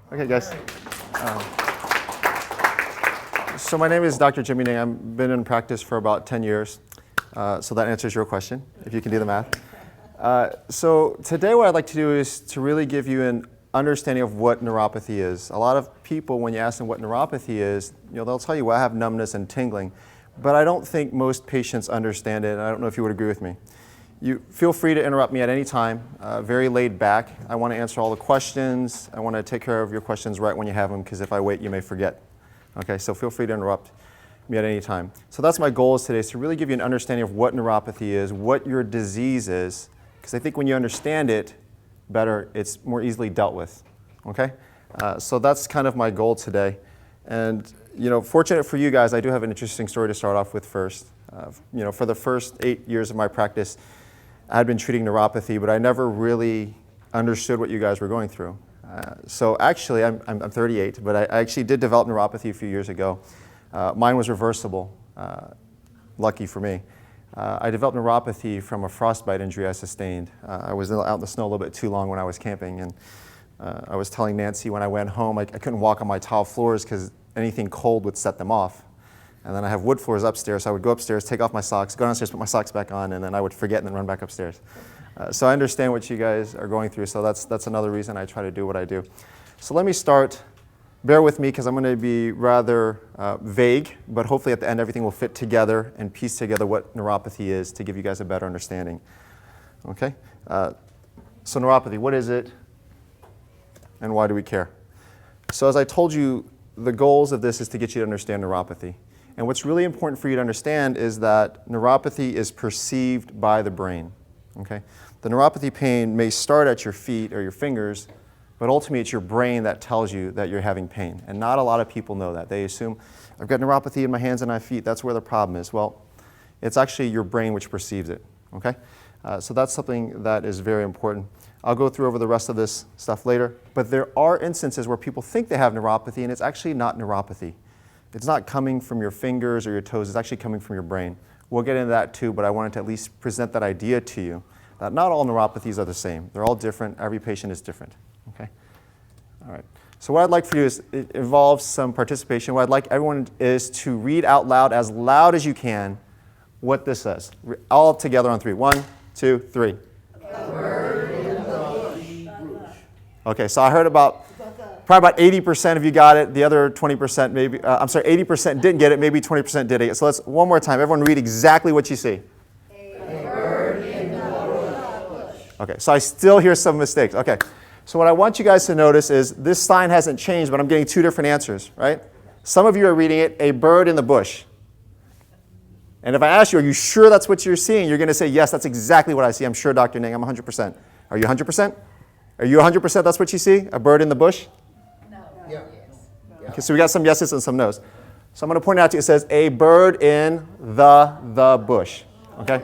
Okay, guys. So my name is Dr. Jimmy Ninh. I've been in practice for about 10 years. So that answers your question, if you can do the math. So today what I'd like to do is to really give you an understanding of what neuropathy is. A lot of people, when you ask them what neuropathy is, they'll tell you, well, I have numbness and tingling. But I don't think most patients understand it, and I don't know if you would agree with me. You feel free to interrupt me at any time, very laid back. I want to answer all the questions. I want to take care of your questions right when you have them, because if I wait, you may forget. Okay, so feel free to interrupt me at any time. So that's my goal today, is to really give you an understanding of what neuropathy is, what your disease is, because I think when you understand it better, it's more easily dealt with. Okay, so that's kind of my goal today. And fortunate for you guys, I do have an interesting story to start off with first. For the first 8 years of my practice, I had been treating neuropathy, but I never really understood what you guys were going through. So actually, I'm 38, but I actually did develop neuropathy a few years ago. Mine was reversible, lucky for me. I developed neuropathy from a frostbite injury I sustained. I was out in the snow a little bit too long when I was camping, and I was telling Nancy when I went home I couldn't walk on my tile floors because anything cold would set them off. And then I have wood floors upstairs, so I would go upstairs, take off my socks, go downstairs, put my socks back on, and then I would forget and then run back upstairs. So I understand what you guys are going through, so that's another reason I try to do what I do. So let me start. Bear with me, because I'm going to be rather vague, but hopefully at the end everything will fit together and piece together what neuropathy is to give you guys a better understanding. Okay? So neuropathy, what is it, and why do we care? So as I told you, the goals of this is to get you to understand neuropathy. And what's really important for you to understand is that neuropathy is perceived by the brain. Okay? The neuropathy pain may start at your feet or your fingers, but ultimately it's your brain that tells you that you're having pain. And not a lot of people know that. They assume, I've got neuropathy in my hands and my feet, that's where the problem is. Well, it's actually your brain which perceives it. Okay? So that's something that is very important. I'll go through over the rest of this stuff later. But there are instances where people think they have neuropathy, and it's actually not neuropathy. It's not coming from your fingers or your toes. It's actually coming from your brain. We'll get into that too, but I wanted to at least present that idea to you, that not all neuropathies are the same. They're all different. Every patient is different. Okay? All right. So what I'd like for you is, it involves some participation. What I'd like everyone is to read out loud as you can, what this says. All together on three. 1, 2, 3. A bird in the bush. Okay, so I heard probably about 80% of you got it. The other 20% maybe, 80% didn't get it. Maybe 20% did it. So let's, one more time. Everyone read exactly what you see. A bird in the bush. Okay, so I still hear some mistakes. Okay, so what I want you guys to notice is this sign hasn't changed, but I'm getting two different answers, right? Some of you are reading it, a bird in the bush. And if I ask you, are you sure that's what you're seeing? You're going to say, yes, that's exactly what I see. I'm sure, Dr. Ninh, I'm 100%. Are you 100%? Are you 100% that's what you see? A bird in the bush? No. Yeah. Okay, so we got some yeses and some nos. So I'm going to point out to you, it says, a bird in the bush. Okay?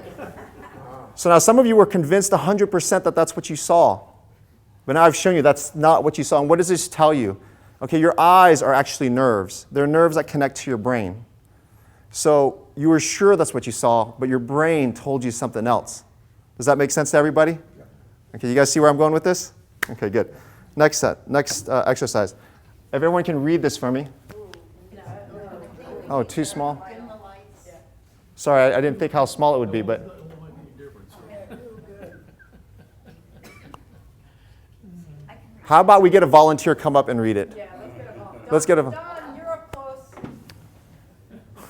So now some of you were convinced 100% that that's what you saw. But now I've shown you that's not what you saw. And what does this tell you? Okay, your eyes are actually nerves. They're nerves that connect to your brain. So you were sure that's what you saw, but your brain told you something else. Does that make sense to everybody? Okay, you guys see where I'm going with this? Okay, good. Next exercise. If everyone can read this for me. Oh, too small? Sorry, I didn't think how small it would be, but. How about we get a volunteer come up and read it? Yeah, Let's get a Don, you're up close.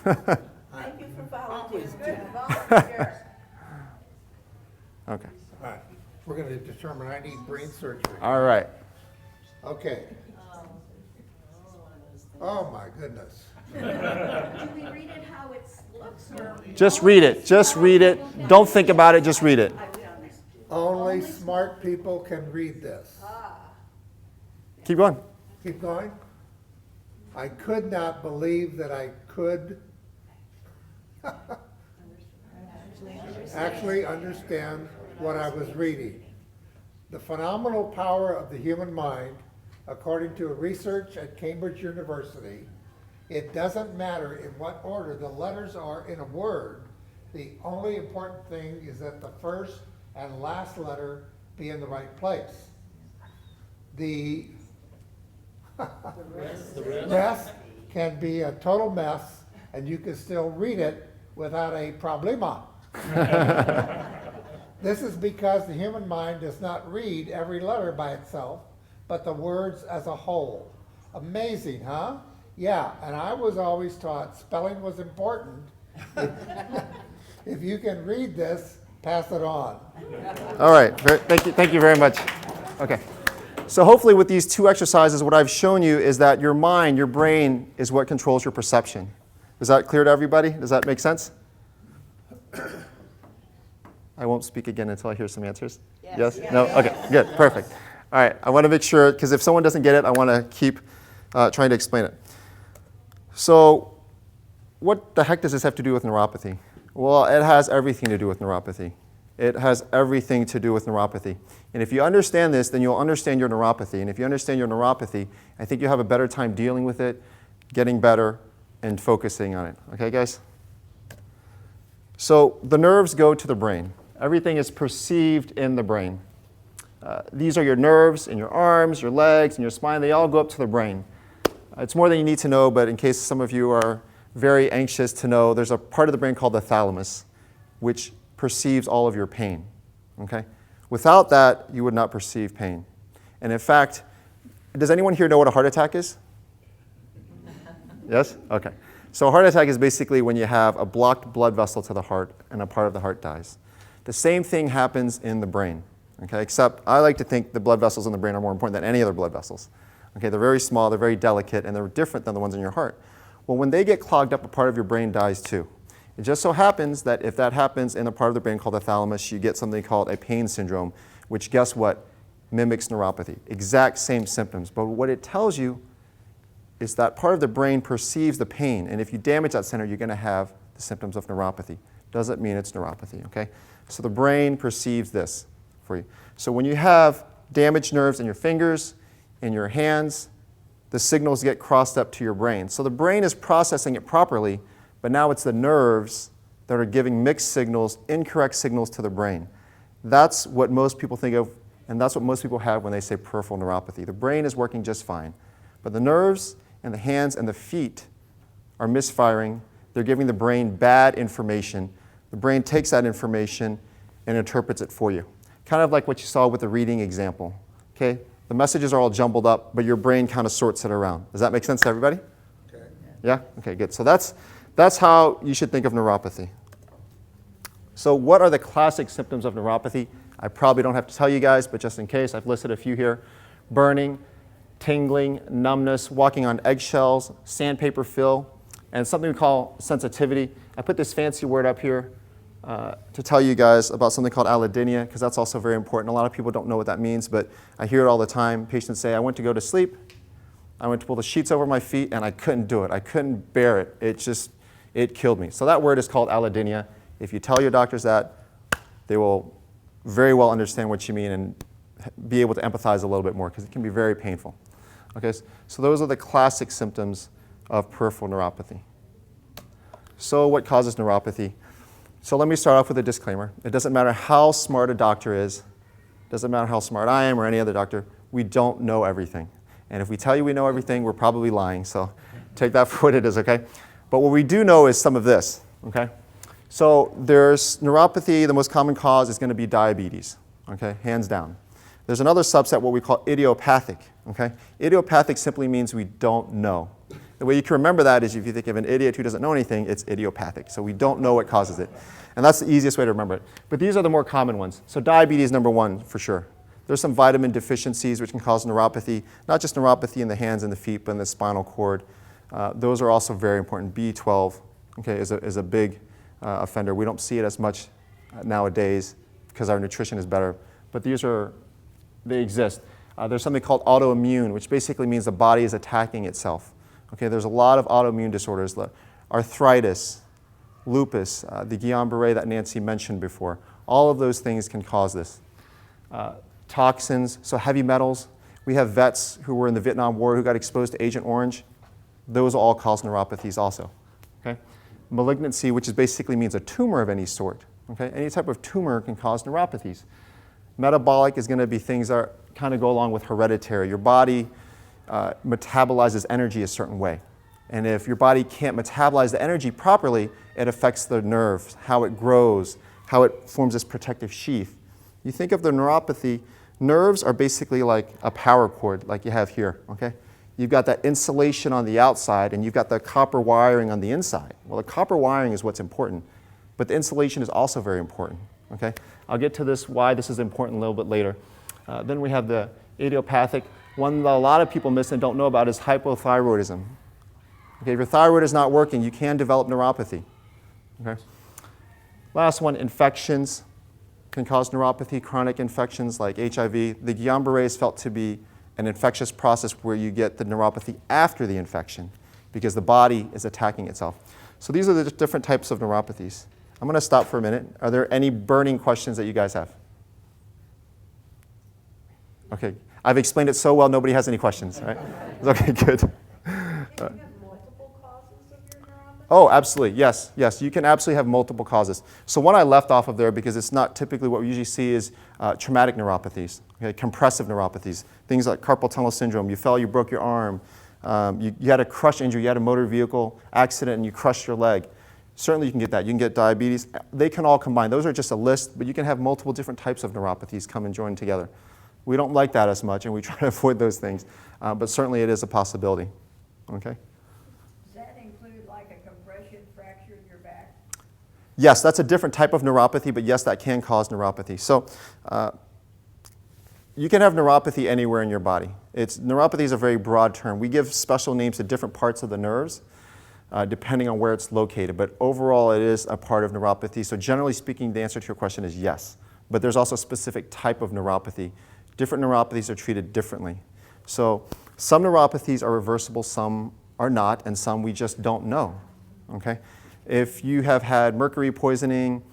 Thank you for volunteering. Good volunteers. Okay. All right. We're going to determine I need brain surgery. All right. Okay. Oh, my goodness. Do we read it how it looks, or? Just read it. Just read it. Don't think about it. Just read it. Only smart people can read this. Keep going. Keep going. I could not believe that I could actually understand what I was reading. The phenomenal power of the human mind, according to research at Cambridge University, it doesn't matter in what order the letters are in a word. The only important thing is that the first and last letter be in the right place. The Rest can be a total mess, and you can still read it without a problema. This is because the human mind does not read every letter by itself, but the words as a whole. Amazing, huh? Yeah, and I was always taught spelling was important. If you can read this, pass it on. All right, thank you very much. Okay, so hopefully with these two exercises, what I've shown you is that your mind, your brain, is what controls your perception. Is that clear to everybody? Does that make sense? I won't speak again until I hear some answers. Yes? No? Okay, good, perfect. All right, I want to make sure, because if someone doesn't get it, I want to keep trying to explain it. So what the heck does this have to do with neuropathy? Well, it has everything to do with neuropathy. It has everything to do with neuropathy. And if you understand this, then you'll understand your neuropathy. And if you understand your neuropathy, I think you'll have a better time dealing with it, getting better, and focusing on it. Okay, guys? So the nerves go to the brain. Everything is perceived in the brain. These are your nerves in your arms, your legs, and your spine. They all go up to the brain. It's more than you need to know, but in case some of you are very anxious to know, there's a part of the brain called the thalamus, which perceives all of your pain. Okay? Without that, you would not perceive pain. And in fact, does anyone here know what a heart attack is? Yes? Okay. So a heart attack is basically when you have a blocked blood vessel to the heart and a part of the heart dies. The same thing happens in the brain. Okay? Except I like to think the blood vessels in the brain are more important than any other blood vessels. Okay? They're very small, they're very delicate, and they're different than the ones in your heart. Well, when they get clogged up, a part of your brain dies too. It just so happens that if that happens in a part of the brain called the thalamus, you get something called a pain syndrome, which guess what? Mimics neuropathy. Exact same symptoms. But what it tells you is that part of the brain perceives the pain, and if you damage that center, you're going to have the symptoms of neuropathy. Doesn't mean it's neuropathy, okay? So the brain perceives this for you. So when you have damaged nerves in your fingers, in your hands, the signals get crossed up to your brain. So the brain is processing it properly, but now it's the nerves that are giving mixed signals, incorrect signals to the brain. That's what most people think of, and that's what most people have when they say peripheral neuropathy. The brain is working just fine, but the nerves and the hands and the feet are misfiring. They're giving the brain bad information. The brain takes that information and interprets it for you. Kind of like what you saw with the reading example. Okay? The messages are all jumbled up, but your brain kind of sorts it around. Does that make sense to everybody? Okay. Yeah? Okay, good. So that's how you should think of neuropathy. So what are the classic symptoms of neuropathy? I probably don't have to tell you guys, but just in case, I've listed a few here. Burning, tingling, numbness, walking on eggshells, sandpaper feel, and something we call sensitivity. I put this fancy word up here to tell you guys about something called allodynia, because that's also very important. A lot of people don't know what that means, but I hear it all the time. Patients say, I went to go to sleep, I went to pull the sheets over my feet, and I couldn't do it. I couldn't bear it. It killed me. So that word is called allodynia. If you tell your doctors that, they will very well understand what you mean and be able to empathize a little bit more, because it can be very painful. Okay, so those are the classic symptoms of peripheral neuropathy. So what causes neuropathy? So let me start off with a disclaimer. It doesn't matter how smart a doctor is, it doesn't matter how smart I am or any other doctor, we don't know everything. And if we tell you we know everything, we're probably lying, so take that for what it is, okay? But what we do know is some of this, okay? So there's neuropathy, the most common cause is going to be diabetes, okay, hands down. There's another subset, what we call idiopathic, okay? Idiopathic simply means we don't know. The way you can remember that is if you think of an idiot who doesn't know anything, it's idiopathic. So we don't know what causes it. And that's the easiest way to remember it. But these are the more common ones. So diabetes, number one, for sure. There's some vitamin deficiencies which can cause neuropathy, not just neuropathy in the hands and the feet, but in the spinal cord. Those are also very important. B12, okay, is a big offender. We don't see it as much nowadays because our nutrition is better. But they exist. There's something called autoimmune, which basically means the body is attacking itself. Okay, there's a lot of autoimmune disorders, arthritis, lupus, the Guillain-Barré that Nancy mentioned before. All of those things can cause this. Toxins, so heavy metals. We have vets who were in the Vietnam War who got exposed to Agent Orange. Those all cause neuropathies also. Okay? Malignancy, which basically means a tumor of any sort. Okay? Any type of tumor can cause neuropathies. Metabolic is going to be things that kind of go along with hereditary. Your body metabolizes energy a certain way. And if your body can't metabolize the energy properly, it affects the nerves, how it grows, how it forms this protective sheath. You think of the neuropathy, nerves are basically like a power cord, like you have here, okay? You've got that insulation on the outside, and you've got the copper wiring on the inside. Well, the copper wiring is what's important, but the insulation is also very important, okay? I'll get to this, why this is important a little bit later. Then we have the idiopathic. One that a lot of people miss and don't know about is hypothyroidism. Okay, if your thyroid is not working, you can develop neuropathy. Okay? Last one, infections can cause neuropathy, chronic infections like HIV. The Guillain-Barré is felt to be an infectious process where you get the neuropathy after the infection because the body is attacking itself. So these are the different types of neuropathies. I'm going to stop for a minute. Are there any burning questions that you guys have? Okay, I've explained it so well nobody has any questions, right? Okay, good. Can you have multiple causes of your neuropathy? Oh, absolutely, yes, yes. You can absolutely have multiple causes. So one I left off of there because it's not typically what we usually see is traumatic neuropathies, okay? Compressive neuropathies, things like carpal tunnel syndrome. You fell, you broke your arm, you had a crush injury, you had a motor vehicle accident and you crushed your leg. Certainly you can get that. You can get diabetes. They can all combine. Those are just a list, but you can have multiple different types of neuropathies come and join together. We don't like that as much, and we try to avoid those things, but certainly it is a possibility, okay? Does that include like a compression fracture in your back? Yes, that's a different type of neuropathy, but yes, that can cause neuropathy. So you can have neuropathy anywhere in your body. Neuropathy is a very broad term. We give special names to different parts of the nerves, depending on where it's located, but overall it is a part of neuropathy. So generally speaking, the answer to your question is yes, but there's also a specific type of neuropathy. Different neuropathies are treated differently. So some neuropathies are reversible, some are not, and some we just don't know, okay? If you have had mercury poisoning,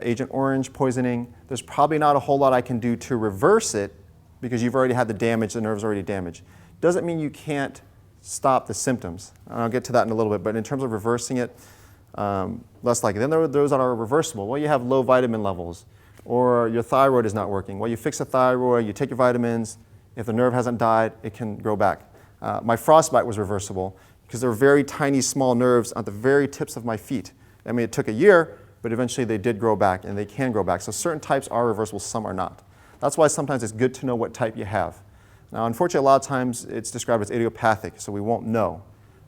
Agent Orange poisoning, there's probably not a whole lot I can do to reverse it because you've already had the damage, the nerve's already damaged. Doesn't mean you can't stop the symptoms. And I'll get to that in a little bit, but in terms of reversing it, less likely. Then there are those that are reversible. Well, you have low vitamin levels, or your thyroid is not working. Well, you fix the thyroid, you take your vitamins. If the nerve hasn't died, it can grow back. My frostbite was reversible because there were very tiny, small nerves on the very tips of my feet. I mean, it took a year, but eventually they did grow back, and they can grow back. So certain types are reversible, some are not. That's why sometimes it's good to know what type you have. Now, unfortunately, a lot of times it's described as idiopathic, so we won't know.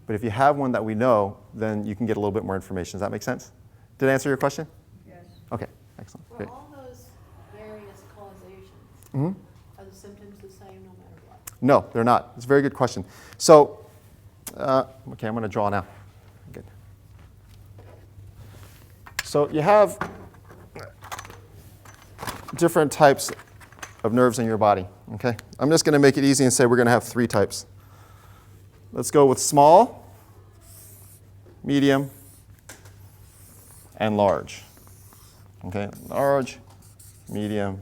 But if you have one that we know, then you can get a little bit more information. Does that make sense? Did I answer your question? Yes. Okay, excellent. For Great. all those various causations, are the symptoms the same no matter what? No, they're not. It's a very good question. So, okay, I'm going to draw now. Good. So you have different types of nerves in your body, okay? I'm just going to make it easy and say we're going to have 3 types. Let's go with small, medium, and large. Okay, large, medium,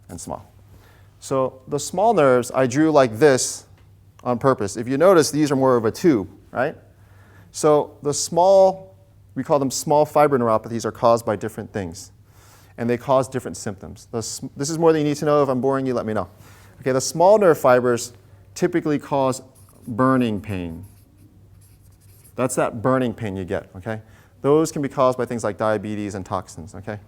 and small. So the small nerves I drew like this on purpose. If you notice, these are more of a tube, right? So the small, we call them small fiber neuropathies, are caused by different things. And they cause different symptoms. This is more than you need to know. If I'm boring you, let me know. Okay, the small nerve fibers typically cause burning pain. That's that burning pain you get, okay? Those can be caused by things like diabetes and toxins, okay?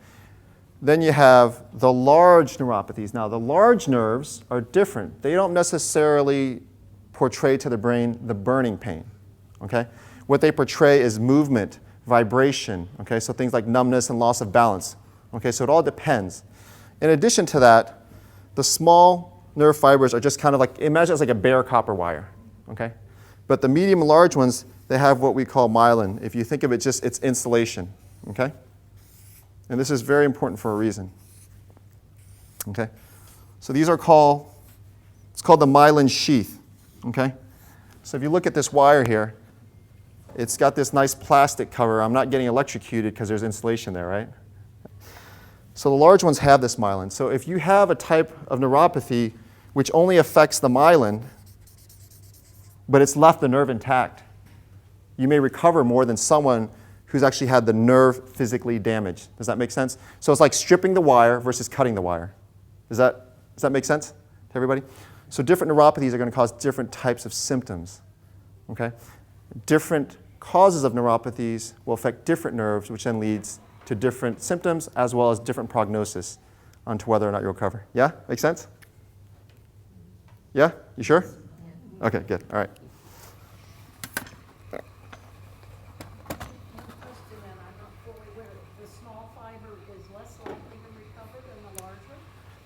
Then you have the large neuropathies. Now, the large nerves are different. They don't necessarily portray to the brain the burning pain, okay? What they portray is movement, vibration, okay? So things like numbness and loss of balance, okay? So it all depends. In addition to that, the small nerve fibers are just kind of like, imagine it's like a bare copper wire, okay? But the medium and large ones, they have what we call myelin. If you think of it just, it's insulation, okay? And this is very important for a reason, okay? So these are called, it's called the myelin sheath, okay? So if you look at this wire here, it's got this nice plastic cover. I'm not getting electrocuted because there's insulation there, right? So the large ones have this myelin. So if you have a type of neuropathy which only affects the myelin, but it's left the nerve intact, you may recover more than someone who's actually had the nerve physically damaged. Does that make sense? So it's like stripping the wire versus cutting the wire. Does that make sense to everybody? So different neuropathies are going to cause different types of symptoms. Okay? Different causes of neuropathies will affect different nerves, which then leads to different symptoms as well as different prognosis onto whether or not you'll recover. Yeah? Make sense? Yeah? You sure? Okay, good. All right. One question, and I'm not fully with it. The small fiber is less likely to recover than the large one?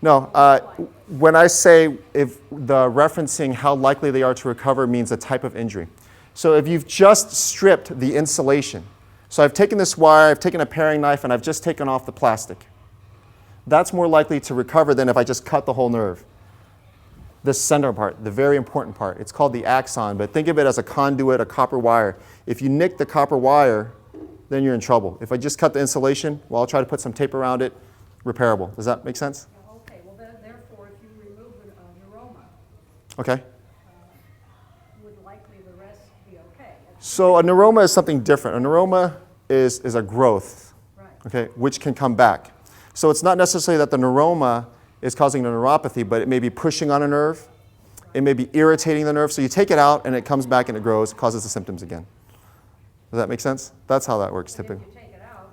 No, when I say if the referencing how likely they are to recover means a type of injury. So if you've just stripped the insulation, so I've taken this wire, I've taken a paring knife, and I've just taken off the plastic. That's more likely to recover than if I just cut the whole nerve. The center part, the very important part, it's called the axon, but think of it as a conduit, a copper wire. If you nick the copper wire, then you're in trouble. If I just cut the insulation, well, I'll try to put some tape around it, repairable. Does that make sense? Okay, well then, therefore, if you remove a neuroma, Okay. would likely the rest be okay? So a neuroma is something different. A neuroma is a growth, Right. okay, which can come back. So it's not necessarily that the neuroma is causing a neuropathy, but it may be pushing on a nerve. It may be irritating the nerve. So you take it out, and it comes back, and it grows, causes the symptoms again. Does that make sense? That's how that works But typically. if you take it out,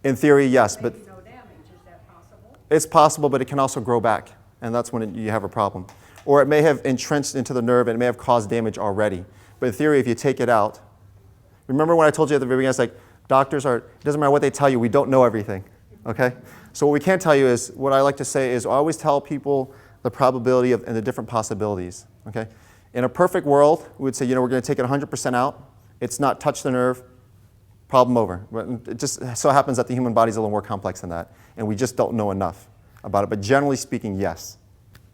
In theory, yes, but maybe no damage, is that possible? it's possible, but it can also grow back, and that's when you have a problem. Or it may have entrenched into the nerve, and it may have caused damage already. But in theory, if you take it out, remember when I told you at the very beginning, it's like doctors are, it doesn't matter what they tell you, we don't know everything, okay? So what we can tell you is, what I like to say is always tell people the probability of, and the different possibilities, okay? In a perfect world, we would say, we're going to take it 100% out. It's not touch the nerve, problem over. It just so happens that the human body is a little more complex than that, and we just don't know enough about it. But generally speaking, yes,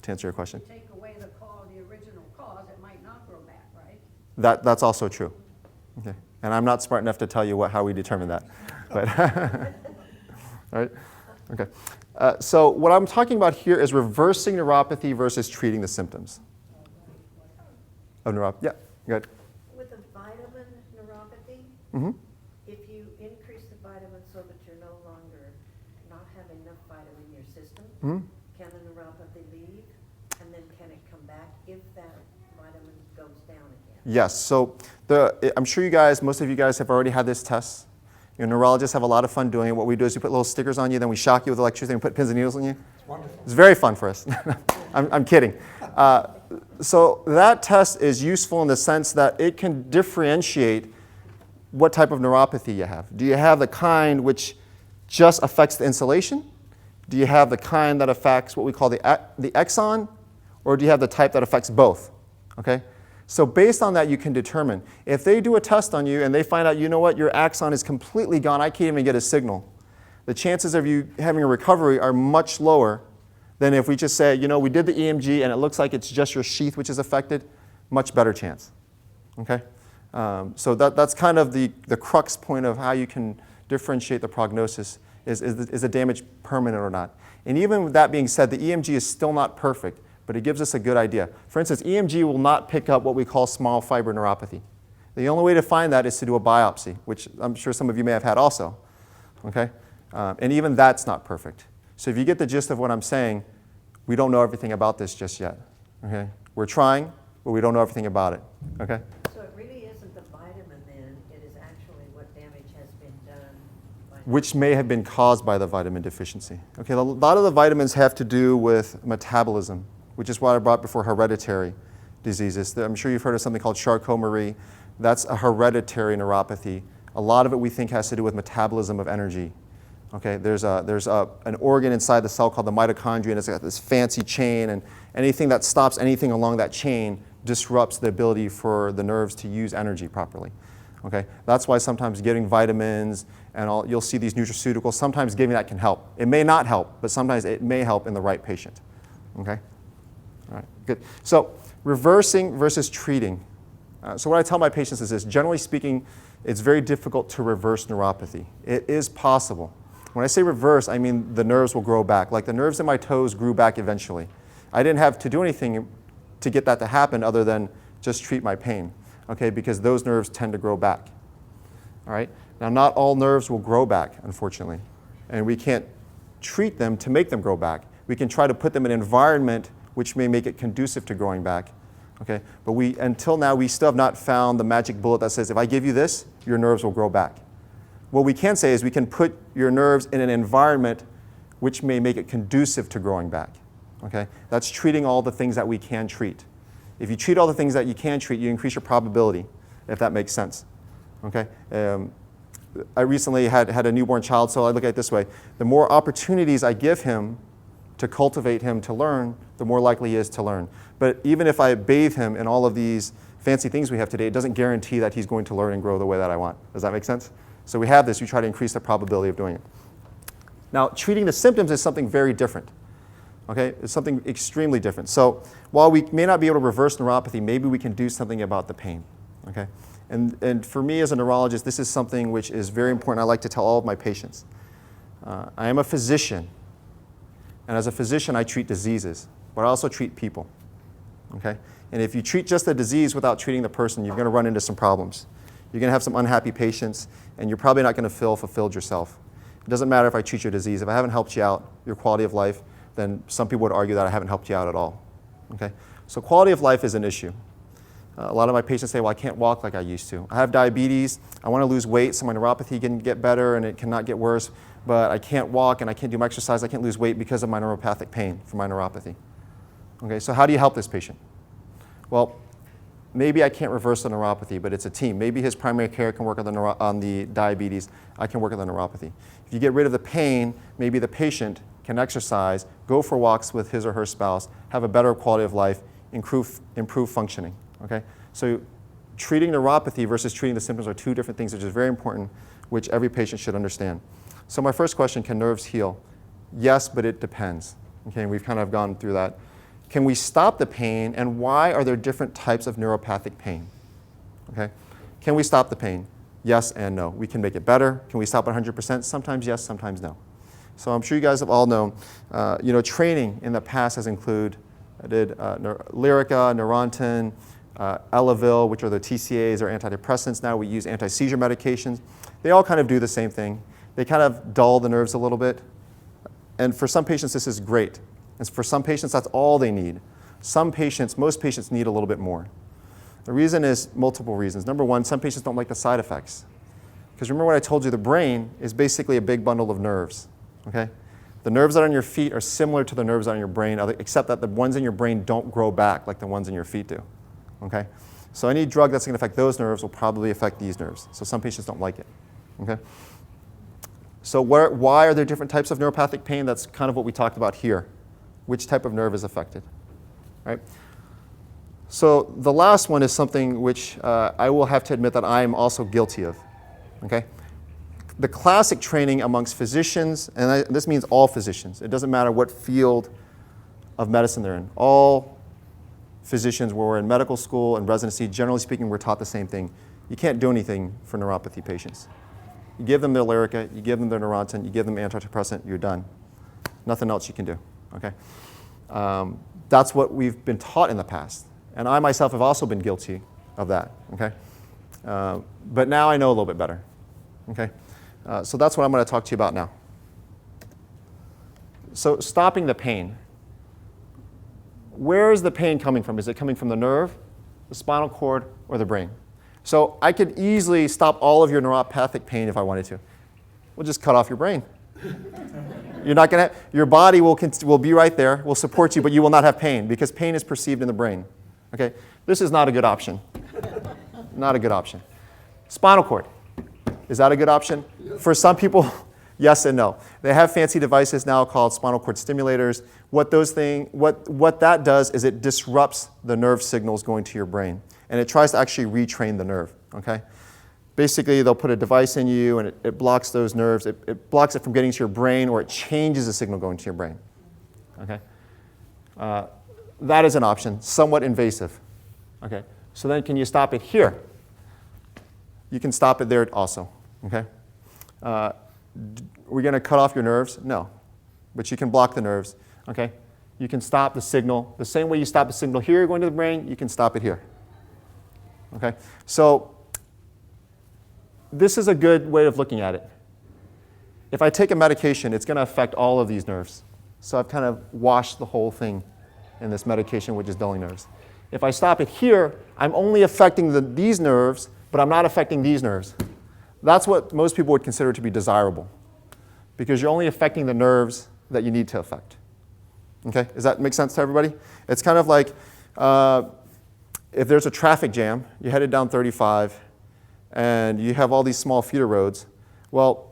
to answer your question. Take away the cause, the original cause, it might not grow back, right? That's also true. Okay. And I'm not smart enough to tell you how we determine that. But all right. Okay. So what I'm talking about here is reversing neuropathy versus treating the symptoms of neuropathy. Yeah. Good. With a vitamin neuropathy, Mm-hmm. if you increase the vitamin so that you're no longer not having enough vitamin in your system, Mm-hmm. can the neuropathy leave? And then can it come back if that vitamin goes down again? Yes. So I'm sure most of you guys have already had this test. Neurologists have a lot of fun doing it. What we do is we put little stickers on you, then we shock you with electricity and put pins and needles in you. It's wonderful. It's very fun for us. I'm kidding. So that test is useful in the sense that it can differentiate what type of neuropathy you have. Do you have the kind which just affects the insulation? Do you have the kind that affects what we call the exon? Or do you have the type that affects both? Okay? So based on that, you can determine. If they do a test on you and they find out, you know what, your axon is completely gone, I can't even get a signal, the chances of you having a recovery are much lower than if we just say, we did the EMG and it looks like it's just your sheath which is affected, much better chance. Okay? So that's kind of the crux point of how you can differentiate the prognosis. Is the damage permanent or not? And even with that being said, the EMG is still not perfect, but it gives us a good idea. For instance, EMG will not pick up what we call small fiber neuropathy. The only way to find that is to do a biopsy, which I'm sure some of you may have had also. Okay? And even that's not perfect. So if you get the gist of what I'm saying, we don't know everything about this just yet. Okay? We're trying, but we don't know everything about it. Okay? So it really isn't the vitamin then, it is actually what damage has been done by Which may have been caused by the vitamin deficiency. Okay, a lot of the vitamins have to do with metabolism, which is what I brought before hereditary diseases. I'm sure you've heard of something called Charcot-Marie. That's a hereditary neuropathy. A lot of it we think has to do with metabolism of energy. Okay, there's an organ inside the cell called the mitochondria, and it's got this fancy chain, and anything that stops anything along that chain disrupts the ability for the nerves to use energy properly. Okay, that's why sometimes getting vitamins and you'll see these nutraceuticals, sometimes giving that can help. It may not help, but sometimes it may help in the right patient. Okay, all right, good. So reversing versus treating. So what I tell my patients is this: generally speaking, it's very difficult to reverse neuropathy. It is possible. When I say reverse, I mean the nerves will grow back. Like the nerves in my toes grew back eventually. I didn't have to do anything to get that to happen other than just treat my pain, okay, because those nerves tend to grow back. All right? Now, not all nerves will grow back, unfortunately, and we can't treat them to make them grow back. We can try to put them in an environment which may make it conducive to growing back. Okay? But until now, we still have not found the magic bullet that says, if I give you this, your nerves will grow back. What we can say is we can put your nerves in an environment which may make it conducive to growing back. Okay? That's treating all the things that we can treat. If you treat all the things that you can treat, you increase your probability, if that makes sense. Okay? I recently had a newborn child, so I look at it this way. The more opportunities I give him to cultivate him to learn, the more likely he is to learn. But even if I bathe him in all of these fancy things we have today, it doesn't guarantee that he's going to learn and grow the way that I want. Does that make sense? So we have this, we try to increase the probability of doing it. Now, treating the symptoms is something very different. Okay? It's something extremely different. So while we may not be able to reverse neuropathy, maybe we can do something about the pain. Okay? And for me as a neurologist, this is something which is very important. I like to tell all of my patients. I am a physician, and as a physician, I treat diseases, but I also treat people. Okay? And if you treat just the disease without treating the person, you're going to run into some problems. You're going to have some unhappy patients, and you're probably not going to feel fulfilled yourself. It doesn't matter if I treat your disease. If I haven't helped you out, your quality of life, then some people would argue that I haven't helped you out at all. Okay? So quality of life is an issue. A lot of my patients say, well, I can't walk like I used to. I have diabetes, I want to lose weight, so my neuropathy can get better and it cannot get worse, but I can't walk and I can't do my exercise, I can't lose weight because of my neuropathic pain from my neuropathy. Okay, so how do you help this patient? Well, maybe I can't reverse the neuropathy, but it's a team. Maybe his primary care can work on the diabetes, I can work on the neuropathy. If you get rid of the pain, maybe the patient can exercise, go for walks with his or her spouse, have a better quality of life, improve functioning. Okay? So treating neuropathy versus treating the symptoms are two different things, which is very important, which every patient should understand. So my first question, can nerves heal? Yes, but it depends. Okay, we've kind of gone through that. Can we stop the pain, and why are there different types of neuropathic pain? Okay? Can we stop the pain? Yes and no. We can make it better. Can we stop it 100%? Sometimes yes, sometimes no. So I'm sure you guys have all known, training in the past has included Lyrica, Neurontin, Elavil, which are the TCAs or antidepressants. Now we use anti-seizure medications. They all kind of do the same thing. They kind of dull the nerves a little bit. And for some patients, this is great. And for some patients, that's all they need. Most patients need a little bit more. The reason is multiple reasons. Number one, some patients don't like the side effects. Because remember what I told you, the brain is basically a big bundle of nerves. Okay? The nerves that are on your feet are similar to the nerves that are on your brain, except that the ones in your brain don't grow back like the ones in your feet do. Okay? So any drug that's going to affect those nerves will probably affect these nerves. So some patients don't like it. Okay? So why are there different types of neuropathic pain? That's kind of what we talked about here. Which type of nerve is affected? Right? So the last one is something which I will have to admit that I am also guilty of. Okay? The classic training amongst physicians, and this means all physicians. It doesn't matter what field of medicine they're in. All physicians, when we're in medical school and residency, generally speaking, we're taught the same thing. You can't do anything for neuropathy patients. You give them their Lyrica, you give them their Neurontin, you give them antidepressant, you're done. Nothing else you can do. Okay? That's what we've been taught in the past. And I myself have also been guilty of that. Okay? But now I know a little bit better. Okay? So that's what I'm going to talk to you about now. So stopping the pain. Where is the pain coming from? Is it coming from the nerve, the spinal cord, or the brain? So I could easily stop all of your neuropathic pain if I wanted to. We'll just cut off your brain. You're not going to. Your body will be right there, will support you, but you will not have pain because pain is perceived in the brain. Okay? This is not a good option. Not a good option. Spinal cord. Is that a good option? For some people, yes and no. They have fancy devices now called spinal cord stimulators. What that does is it disrupts the nerve signals going to your brain, and it tries to actually retrain the nerve. Okay? Basically, they'll put a device in you, and it blocks those nerves. It blocks it from getting to your brain, or it changes the signal going to your brain. Okay? That is an option, somewhat invasive. Okay? So then can you stop it here? You can stop it there also. Okay? We're going to cut off your nerves? No. But you can block the nerves. Okay? You can stop the signal. The same way you stop the signal here going to the brain, you can stop it here. Okay? So this is a good way of looking at it. If I take a medication, it's going to affect all of these nerves. So I've kind of washed the whole thing in this medication, which is dulling nerves. If I stop it here, I'm only affecting these nerves, but I'm not affecting these nerves. That's what most people would consider to be desirable, because you're only affecting the nerves that you need to affect. Okay, does that make sense to everybody? It's kind of like if there's a traffic jam, you're headed down 35, and you have all these small feeder roads. Well,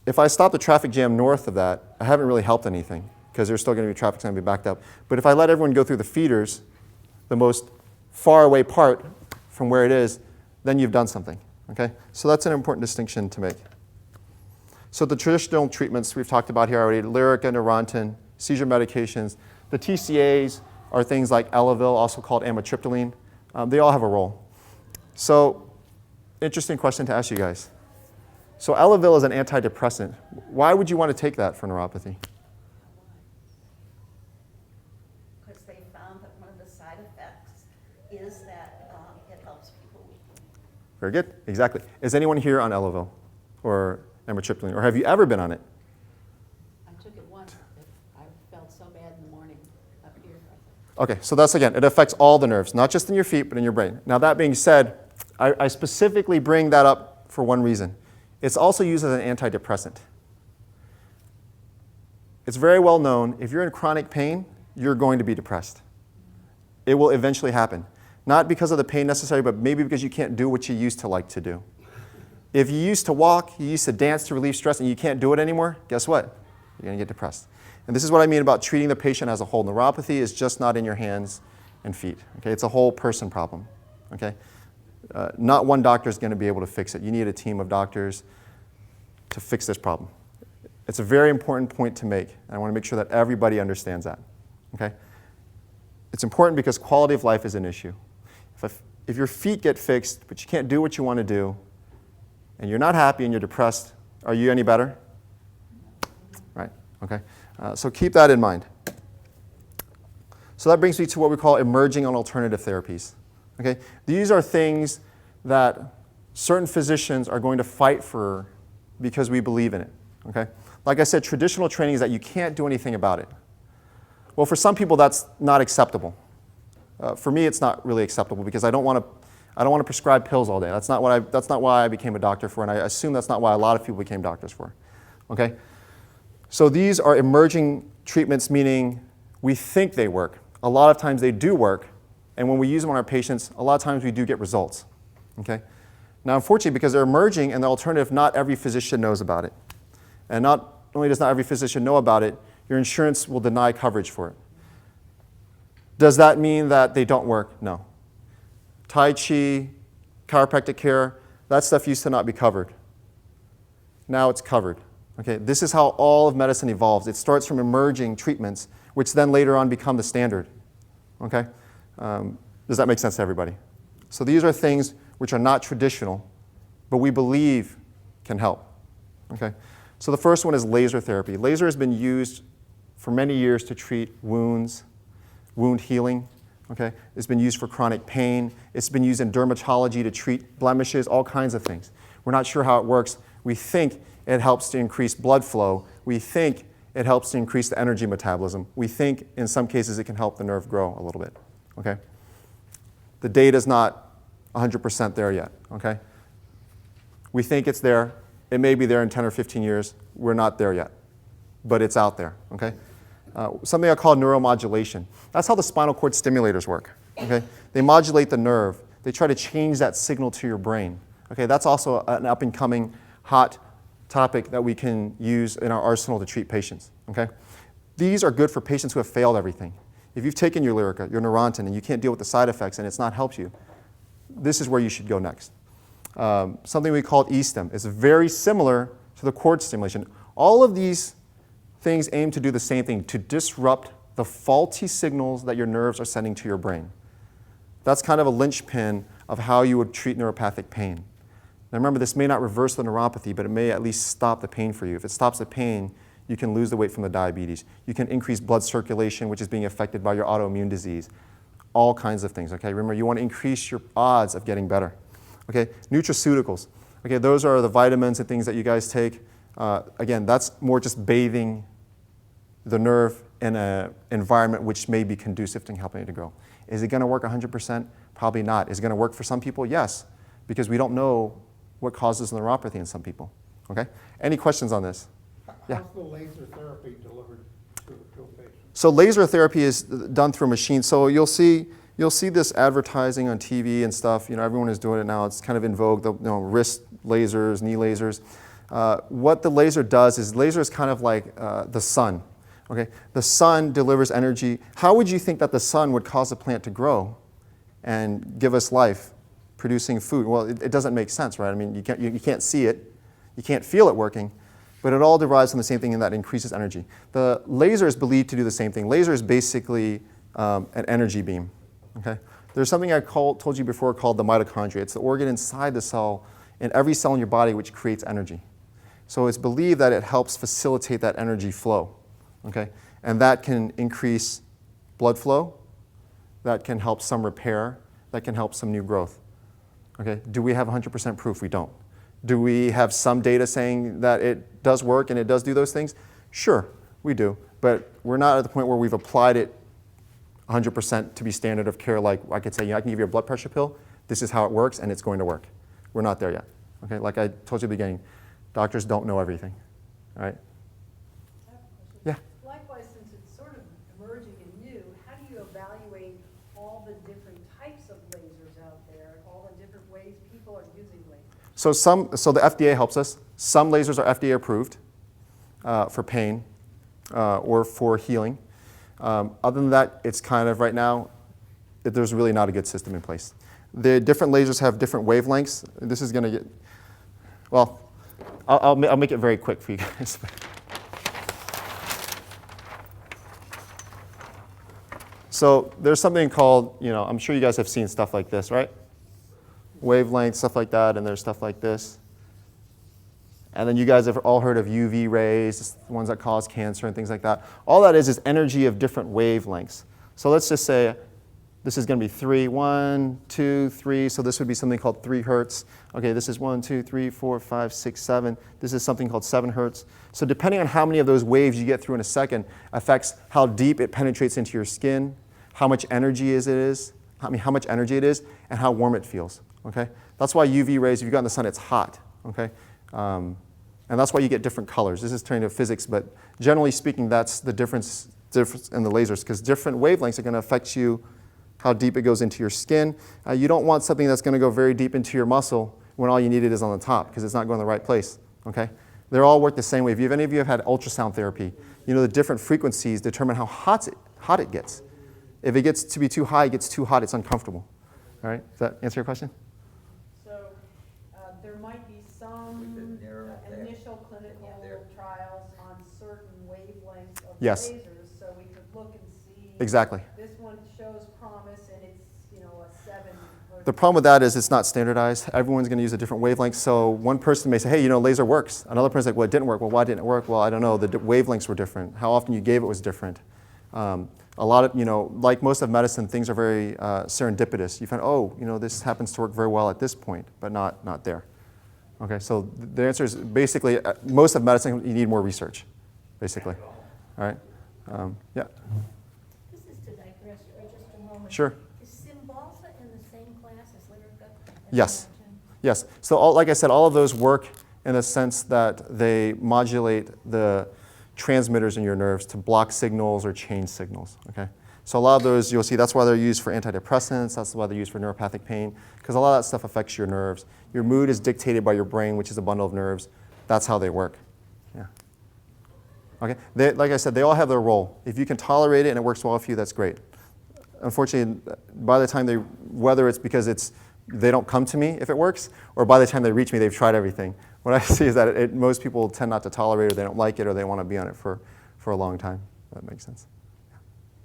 if I stop the traffic jam north of that, I haven't really helped anything, because there's still going to be traffic going to be backed up. But if I let everyone go through the feeders, the most far away part from where it is, then you've done something. Okay? So that's an important distinction to make. So the traditional treatments we've talked about here already, Lyrica, Neurontin, seizure medications. The TCAs are things like Elavil, also called amitriptyline. They all have a role. So interesting question to ask you guys. So Elavil is an antidepressant. Why would you want to take that for neuropathy? Because they found that one of the side effects is that it helps people with. Very good. Exactly. Is anyone here on Elavil or amitriptyline, or have you ever been on it? I took it once. I felt so bad in the morning up here. Okay, so that's, again, it affects all the nerves, not just in your feet, but in your brain. Now, that being said, I specifically bring that up for one reason. It's also used as an antidepressant. It's very well known, if you're in chronic pain, you're going to be depressed. It will eventually happen. Not because of the pain necessarily, but maybe because you can't do what you used to like to do. If you used to walk, you used to dance to relieve stress, and you can't do it anymore, guess what? You're going to get depressed. And this is what I mean about treating the patient as a whole. Neuropathy is just not in your hands and feet. Okay? It's a whole person problem. Okay? Not one doctor is going to be able to fix it. You need a team of doctors to fix this problem. It's a very important point to make, and I want to make sure that everybody understands that. Okay? It's important because quality of life is an issue. If your feet get fixed, but you can't do what you want to do, and you're not happy and you're depressed, are you any better? Right? Okay. So keep that in mind. So that brings me to what we call emerging and alternative therapies. Okay? These are things that certain physicians are going to fight for because we believe in it. Okay? Like I said, traditional training is that you can't do anything about it. Well, for some people, that's not acceptable. For me, it's not really acceptable because I don't want to prescribe pills all day. That's not why I became a doctor for, and I assume that's not why a lot of people became doctors for. Okay? So these are emerging treatments, meaning we think they work. A lot of times they do work, and when we use them on our patients, a lot of times we do get results. Okay? Now, unfortunately, because they're emerging and the alternative, not every physician knows about it. And not only does not every physician know about it, your insurance will deny coverage for it. Does that mean that they don't work? No. Tai Chi, chiropractic care, that stuff used to not be covered. Now it's covered. Okay? This is how all of medicine evolves. It starts from emerging treatments, which then later on become the standard. Okay? Does that make sense to everybody? So these are things which are not traditional, but we believe can help. Okay? So the first one is laser therapy. Laser has been used for many years to treat wounds, wound healing. Okay? It's been used for chronic pain. It's been used in dermatology to treat blemishes, all kinds of things. We're not sure how it works. We think it helps to increase blood flow. We think it helps to increase the energy metabolism. We think in some cases it can help the nerve grow a little bit. Okay? The data's not 100% there yet. Okay? We think it's there. It may be there in 10 or 15 years. We're not there yet, but it's out there. Okay? Something I call neuromodulation. That's how the spinal cord stimulators work. Okay? They modulate the nerve. They try to change that signal to your brain. Okay? That's also an up-and-coming hot topic that we can use in our arsenal to treat patients. Okay? These are good for patients who have failed everything. If you've taken your Lyrica, your Neurontin, and you can't deal with the side effects and it's not helped you, this is where you should go next. Something we call E-stim. It's very similar to the cord stimulation. All of these things aim to do the same thing, to disrupt the faulty signals that your nerves are sending to your brain. That's kind of a linchpin of how you would treat neuropathic pain. Now remember, this may not reverse the neuropathy, but it may at least stop the pain for you. If it stops the pain, you can lose the weight from the diabetes. You can increase blood circulation, which is being affected by your autoimmune disease. All kinds of things, okay? Remember, you want to increase your odds of getting better. Okay, nutraceuticals. Okay, those are the vitamins and things that you guys take. Again, that's more just bathing the nerve in an environment which may be conducive to helping it to grow. Is it going to work 100%? Probably not. Is it going to work for some people? Yes, because we don't know what causes neuropathy in some people. Okay? Any questions on this? Yeah. How's the laser therapy delivered to a patient? So laser therapy is done through a machine. So you'll see this advertising on TV and stuff. You know, everyone is doing it now. It's kind of in vogue. The wrist lasers, knee lasers. What the laser does is laser is kind of like the sun. Okay, the sun delivers energy. How would you think that the sun would cause a plant to grow and give us life, producing food? Well, it doesn't make sense, right? I mean, you can't see it, you can't feel it working, but it all derives from the same thing, and that increases energy. The laser is believed to do the same thing. Laser is basically an energy beam. Okay, there's something I told you before called the mitochondria. It's the organ inside the cell, in every cell in your body, which creates energy. So it's believed that it helps facilitate that energy flow. Okay? And that can increase blood flow, that can help some repair, that can help some new growth. Okay? Do we have 100% proof? We don't. Do we have some data saying that it does work and it does do those things? Sure, we do. But we're not at the point where we've applied it 100% to be standard of care. Like I could say, I can give you a blood pressure pill, this is how it works, and it's going to work. We're not there yet. Okay? Like I told you at the beginning, doctors don't know everything. All right? Yeah. Likewise, since it's sort of emerging and new, how do you evaluate all the different types of lasers out there, all the different ways people are using lasers? So the FDA helps us. Some lasers are FDA approved for pain or for healing. Other than that, it's kind of right now, there's really not a good system in place. The different lasers have different wavelengths. This is going to get, well, I'll make it very quick for you guys. So there's something called, I'm sure you guys have seen stuff like this, right? Wavelength, stuff like that, and there's stuff like this. And then you guys have all heard of UV rays, the ones that cause cancer and things like that. All that is energy of different wavelengths. So let's just say this is going to be 3, 1, 2, 3. So this would be something called 3 hertz. Okay, this is 1, 2, 3, 4, 5, 6, 7. This is something called 7 hertz. So depending on how many of those waves you get through in a second affects how deep it penetrates into your skin, how much energy it is, and how warm it feels. Okay, that's why UV rays, if you go in the sun, it's hot. Okay, and that's why you get different colors. This is turning to physics, but generally speaking, that's the difference in the lasers, because different wavelengths are going to affect you, how deep it goes into your skin. You don't want something that's going to go very deep into your muscle when all you need it is on the top, because it's not going the right place. Okay, they all work the same way. If any of you have had ultrasound therapy, the different frequencies determine how hot it gets. If it gets to be too high, it gets too hot, it's uncomfortable. All right, does that answer your question? So there might be some initial clinical trials on certain wavelengths of Yes. lasers, so we could look and see. Exactly. This one shows promise, and it's a 7. The problem with that is it's not standardized. Everyone's going to use a different wavelength. So one person may say, hey, laser works. Another person's like, well, it didn't work. Well, why didn't it work? Well, I don't know. The wavelengths were different. How often you gave it was different. A lot of, like most of medicine, things are very serendipitous. You find, this happens to work very well at this point, but not there. Okay, so the answer is basically, most of medicine, you need more research, basically. All right? Yeah. This is to digress for just a moment. Sure. Is Cymbalsa in the same class as Lyrica? Yes. Yes. So like I said, all of those work in the sense that they modulate the transmitters in your nerves to block signals or change signals. Okay. So a lot of those you'll see, that's why they're used for antidepressants, that's why they're used for neuropathic pain, because a lot of that stuff affects your nerves. Your mood is dictated by your brain, which is a bundle of nerves. That's how they work. Yeah. Okay. Like I said, they all have their role. If you can tolerate it and it works well for you, that's great. Unfortunately, by the time whether it's because they don't come to me if it works, or by the time they reach me, they've tried everything. What I see is that most people tend not to tolerate it, or they don't like it, or they want to be on it for a long time. That makes sense.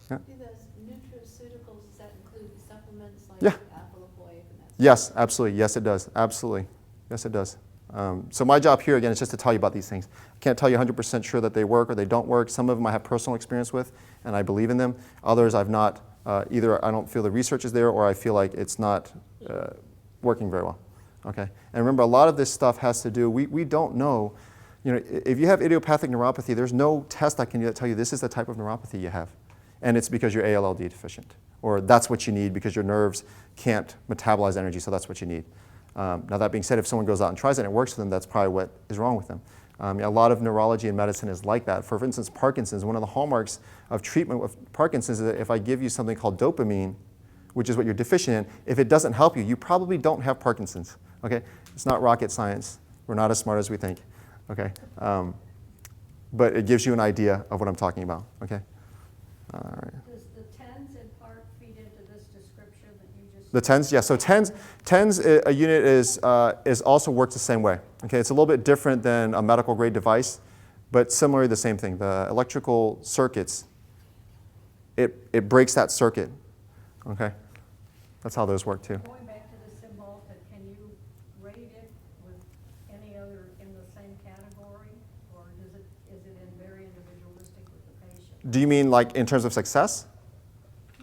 Yeah. Do those nutraceuticals, does that include supplements like Yeah. Alpha-Lipoic and that? Yes, absolutely. Yes, it does. Absolutely. Yes, it does. So my job here, again, is just to tell you about these things. I can't tell you 100% sure that they work or they don't work. Some of them I have personal experience with, and I believe in them. Others I've not. Either I don't feel the research is there, or I feel like it's not working very well. Okay. And remember, a lot of this stuff has to do, we don't know, if you have idiopathic neuropathy, there's no test I can tell you this is the type of neuropathy you have. And it's because you're ALLD deficient. Or that's what you need because your nerves can't metabolize energy, so that's what you need. Now that being said, if someone goes out and tries it and it works for them, that's probably what is wrong with them. A lot of neurology and medicine is like that. For instance, Parkinson's, one of the hallmarks of treatment with Parkinson's is that if I give you something called dopamine, which is what you're deficient in, if it doesn't help you, you probably don't have Parkinson's. Okay? It's not rocket science. We're not as smart as we think. Okay? But it gives you an idea of what I'm talking about. Okay? All right. Does the TENS in part feed into this description that you just? The TENS, yeah. So TENS, a unit is also works the same way. Okay, it's a little bit different than a medical grade device, but similarly the same thing. The electrical circuits, it breaks that circuit. Okay, that's how those work too. Going back to the Cymbalta, can you rate it with any other in the same category, or is it very individualistic with the patient? Do you mean like in terms of success?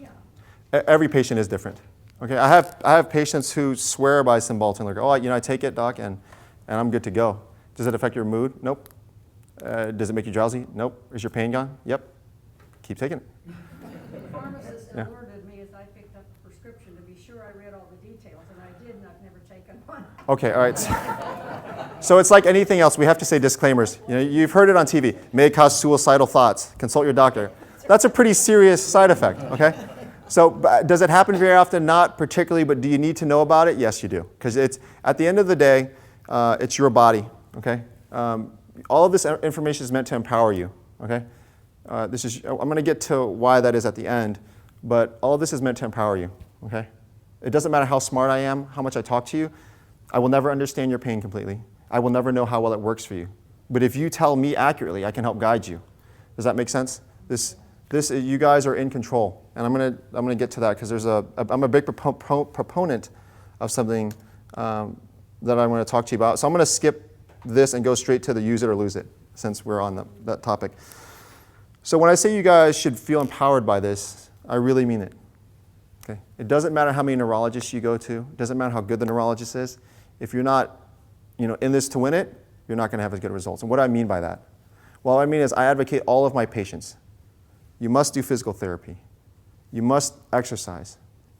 Yeah. Every patient is different. Okay, I have patients who swear by Cymbalta and they're like, oh, I take it, doc, and I'm good to go. Does it affect your mood? Nope. Does it make you drowsy? Nope. Is your pain gone? Yep. Keep taking it. The pharmacist alerted me as I picked up the prescription to be sure I read all the details, and I did, and I've never taken one. Okay, all right. So it's like anything else. We have to say disclaimers. You've heard it on TV. May cause suicidal thoughts. Consult your doctor. That's a pretty serious side effect, okay? So does it happen very often? Not particularly, but do you need to know about it? Yes, you do. Because it's at the end of the day, it's your body, okay? All of this information is meant to empower you, okay? I'm going to get to why that is at the end, but all of this is meant to empower you, okay? It doesn't matter how smart I am, how much I talk to you. I will never understand your pain completely. I will never know how well it works for you. But if you tell me accurately, I can help guide you. Does that make sense? You guys are in control, and I'm gonna get to that because I'm a big proponent of something that I'm going to talk to you about. So I'm going to skip this and go straight to the use it or lose it since we're on that topic. So when I say you guys should feel empowered by this, I really mean it. Okay? It doesn't matter how many neurologists you go to. It doesn't matter how good the neurologist is. If you're not, in this to win it, you're not going to have as good results. And what do I mean by that? Well, what I mean is I advocate all of my patients. You must do physical therapy. You must exercise.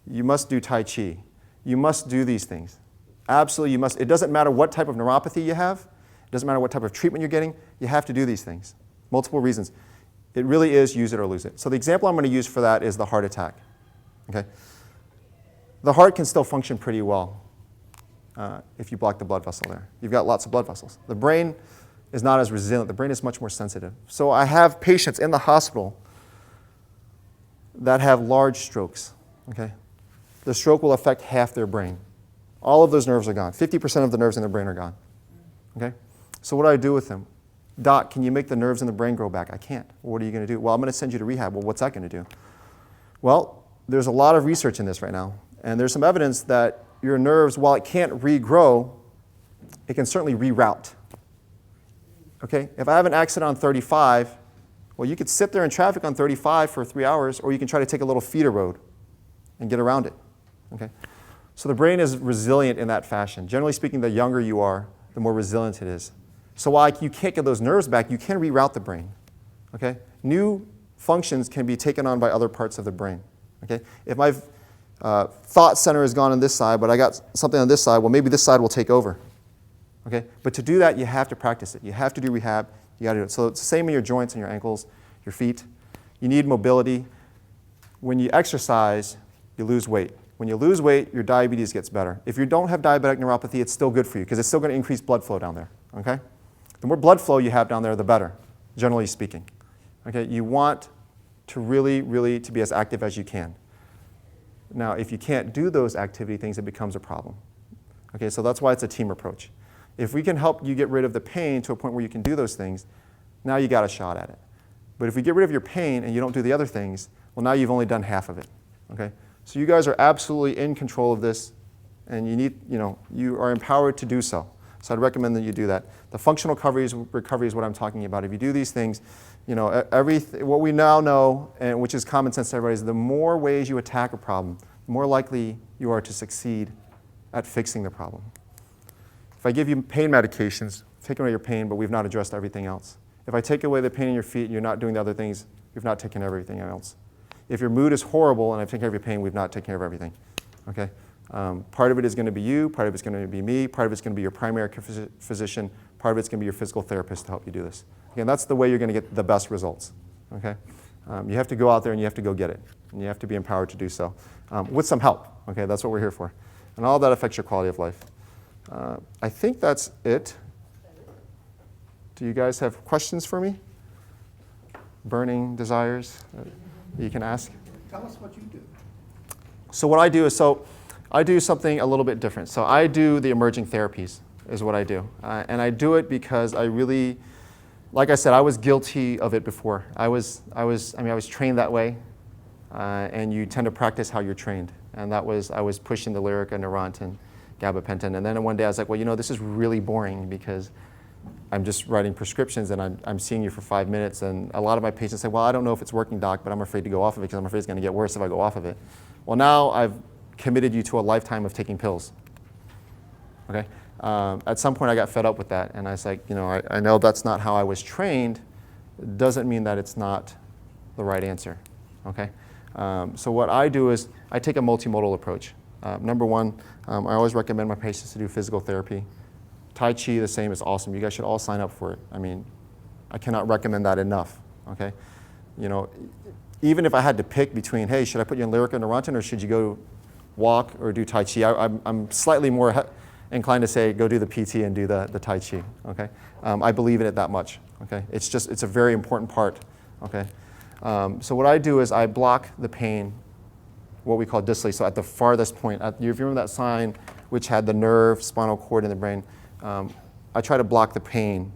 You must do Tai Chi. You must do these things. Absolutely, you must. It doesn't matter what type of neuropathy you have. It doesn't matter what type of treatment you're getting. You have to do these things. Multiple reasons. It really is use it or lose it. So the example I'm going to use for that is the heart attack. Okay? The heart can still function pretty well if you block the blood vessel there. You've got lots of blood vessels. The brain is not as resilient. The brain is much more sensitive. So I have patients in the hospital that have large strokes. Okay? The stroke will affect half their brain. All of those nerves are gone. 50% of the nerves in the brain are gone. Okay? So what do I do with them? Doc, can you make the nerves in the brain grow back? I can't. Well, what are you going to do? Well, I'm going to send you to rehab. Well, what's that going to do? Well, there's a lot of research in this right now. And there's some evidence that your nerves, while it can't regrow, it can certainly reroute. Okay? If I have an accident on 35, well, you could sit there in traffic on 35 for 3 hours, or you can try to take a little feeder road and get around it. Okay? So the brain is resilient in that fashion. Generally speaking, the younger you are, the more resilient it is. So while you can't get those nerves back, you can reroute the brain. Okay? New functions can be taken on by other parts of the brain. Okay? If my thought center is gone on this side, but I got something on this side, well, maybe this side will take over. Okay? But to do that, you have to practice it. You have to do rehab. You got to do it. So it's the same in your joints and your ankles, your feet. You need mobility. When you exercise, you lose weight. When you lose weight, your diabetes gets better. If you don't have diabetic neuropathy, it's still good for you because it's still going to increase blood flow down there. Okay? The more blood flow you have down there, the better, generally speaking. Okay? You want to really to be as active as you can. Now, if you can't do those activity things, it becomes a problem. Okay? So that's why it's a team approach. If we can help you get rid of the pain to a point where you can do those things, now you got a shot at it. But if we get rid of your pain and you don't do the other things, well, now you've only done half of it. Okay? So you guys are absolutely in control of this, and you are empowered to do so. So I'd recommend that you do that. The functional recovery is what I'm talking about. If you do these things, what we now know, and which is common sense to everybody, is the more ways you attack a problem, the more likely you are to succeed at fixing the problem. If I give you pain medications taken away your pain, but we've not addressed everything else. If I take away the pain in your feet and you're not doing the other things, we've not taken care of everything else. If your mood is horrible and I've taken care of your pain, we've not taken care of everything. Okay? Part of it is going to be you, part of it's going to be me, part of it's going to be your primary care physician, part of it's going to be your physical therapist to help you do this. Again, that's the way you're going to get the best results. Okay? You have to go out there and you have to go get it. And you have to be empowered to do so with some help. Okay? That's what we're here for. And all that affects your quality of life. I think that's it. Do you guys have questions for me? Burning desires that you can ask? Tell us what you do. So what I do is, I do something a little bit different. So I do the emerging therapies is what I do. And I do it because I really, like I said, I was guilty of it before. I was trained that way. And you tend to practice how you're trained. And I was pushing the Lyrica, Neurontin, gabapentin. And then one day I was like, well, this is really boring because I'm just writing prescriptions and I'm seeing you for 5 minutes. And a lot of my patients say, well, I don't know if it's working, doc, but I'm afraid to go off of it because I'm afraid it's going to get worse if I go off of it. Well, now I've committed you to a lifetime of taking pills. Okay? At some point I got fed up with that. And I was like, I know that's not how I was trained. It doesn't mean that it's not the right answer. Okay? So what I do is I take a multimodal approach. Number one, I always recommend my patients to do physical therapy. Tai Chi, the same, is awesome. You guys should all sign up for it. I cannot recommend that enough. Okay, even if I had to pick between, hey, should I put you in Lyrica Neurontin or should you go walk or do Tai Chi? I'm slightly more inclined to say go do the PT and do the Tai Chi. Okay, I believe in it that much. Okay, it's a very important part. Okay, so what I do is I block the pain, what we call distally. So at the farthest point, if you remember that sign which had the nerve, spinal cord, and the brain. I try to block the pain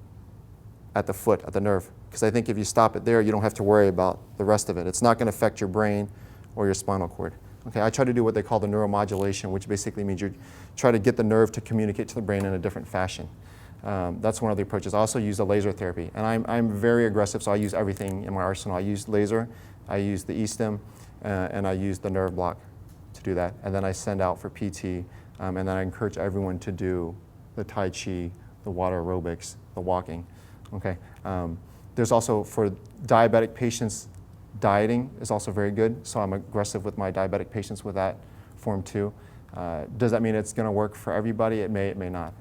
at the foot, at the nerve, because I think if you stop it there, you don't have to worry about the rest of it. It's not going to affect your brain or your spinal cord. Okay, I try to do what they call the neuromodulation, which basically means you try to get the nerve to communicate to the brain in a different fashion. That's one of the approaches. I also use the laser therapy, and I'm very aggressive, so I use everything in my arsenal. I use laser, I use the E-stim, and I use the nerve block to do that. And then I send out for PT, and then I encourage everyone to do the Tai Chi, the water aerobics, the walking. Okay. There's also, for diabetic patients, dieting is also very good. So I'm aggressive with my diabetic patients with that form too. Does that mean it's going to work for everybody? It may not.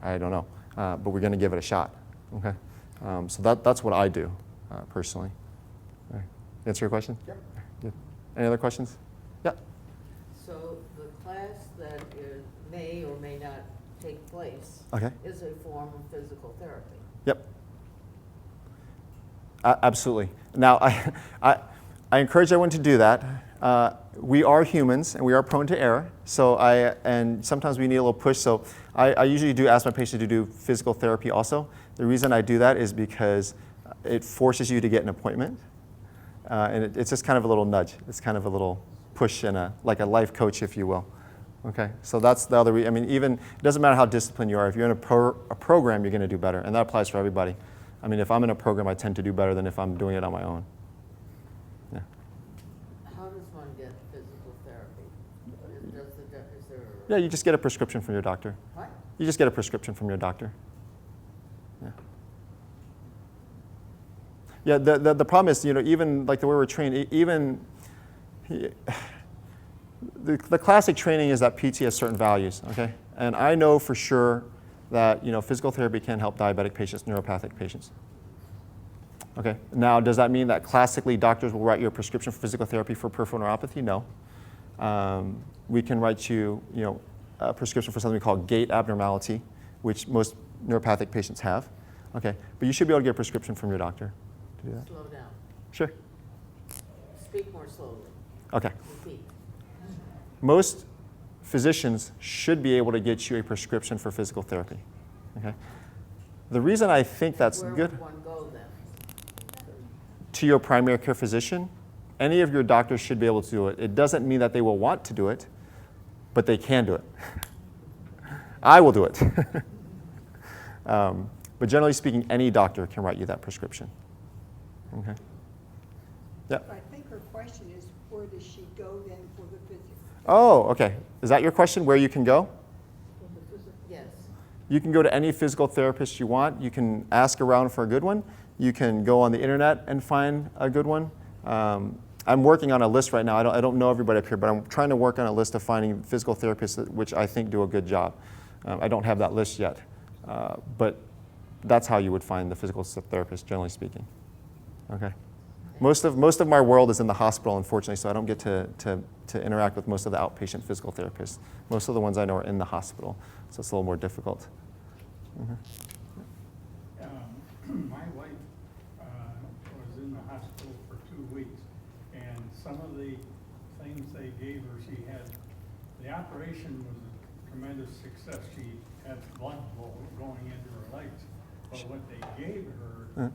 I don't know. But we're going to give it a shot. Okay. So that's what I do personally. All right. Answer your question? Yep. Good. Any other questions? Yeah. So the class that may or may not take place is a form of physical therapy. Yep. Absolutely. Now, I encourage everyone to do that. We are humans and we are prone to error. And sometimes we need a little push. So I usually do ask my patients to do physical therapy also. The reason I do that is because it forces you to get an appointment. And it's just kind of a little nudge. It's kind of a little push and like a life coach, if you will. Okay, so that's the other reason. Even it doesn't matter how disciplined you are. If you're in a program, you're going to do better, and that applies for everybody. If I'm in a program, I tend to do better than if I'm doing it on my own. Yeah. How does one get physical therapy? Is there? Yeah, you just get a prescription from your doctor. What? You just get a prescription from your doctor. Yeah. Yeah. The problem is, even like the way we're trained, The classic training is that PT has certain values, okay? And I know for sure that, physical therapy can help diabetic patients, neuropathic patients. Okay, now does that mean that classically doctors will write you a prescription for physical therapy for peripheral neuropathy? No. We can write you, a prescription for something we call gait abnormality, which most neuropathic patients have. Okay, but you should be able to get a prescription from your doctor to do that. Slow down. Sure. Speak more slowly. Okay. Repeat. Most physicians should be able to get you a prescription for physical therapy. Okay? The reason I think that's Where good, would one go then? to your primary care physician, any of your doctors should be able to do it. It doesn't mean that they will want to do it, but they can do it. I will do it. But generally speaking, any doctor can write you that prescription. Okay? Yeah. I think her question is, where does she go then for the physical? Oh, okay. Is that your question, where you can go? Yes. You can go to any physical therapist you want. You can ask around for a good one. You can go on the internet and find a good one. I'm working on a list right now. I don't know everybody up here, but I'm trying to work on a list of finding physical therapists which I think do a good job. I don't have that list yet, but that's how you would find the physical therapist, generally speaking. Okay. Most of my world is in the hospital, unfortunately, so I don't get to interact with most of the outpatient physical therapists. Most of the ones I know are in the hospital, so it's a little more difficult. Mm-hmm. My wife was in the hospital for 2 weeks, and some of the things they gave her, the operation was a tremendous success. She had blood flow going into her legs, but what they gave her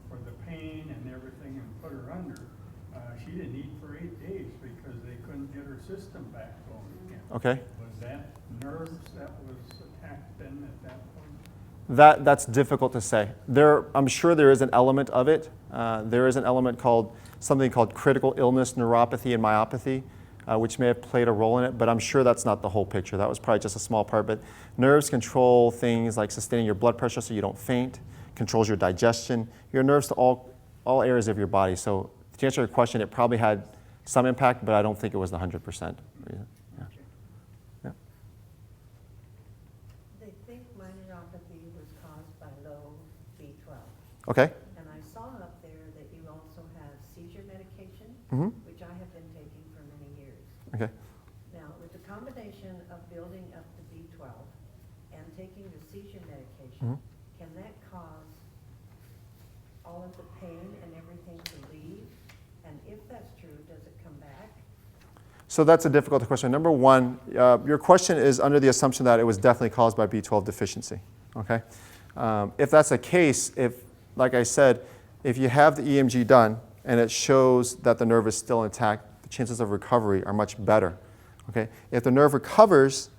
for the pain and everything and put her under, she didn't eat for 8 days because they couldn't get her system back going again. Okay. Was that nerves that was attacked then at that point? That's difficult to say. I'm sure there is an element of it. There is an element something called critical illness, neuropathy, and myopathy, which may have played a role in it, but I'm sure that's not the whole picture. That was probably just a small part, but nerves control things like sustaining your blood pressure so you don't faint, controls your digestion. Your nerves to all areas of your body. So to answer your question, it probably had some impact, but I don't think it was the 100% reason. Yeah. Yeah. They think my neuropathy was caused by low B12. Okay. And I saw up there that you also have seizure medication, which I have been taking for many years. Okay. Now, with the combination of building up the B12 and taking the seizure medication, can that cause all of the pain and everything to leave? And if that's true, does it come back? So that's a difficult question. Number one, your question is under the assumption that it was definitely caused by B12 deficiency. Okay. If that's the case, like I said, if you have the EMG done and it shows that the nerve is still intact, the chances of recovery are much better. Okay. If the nerve recovers,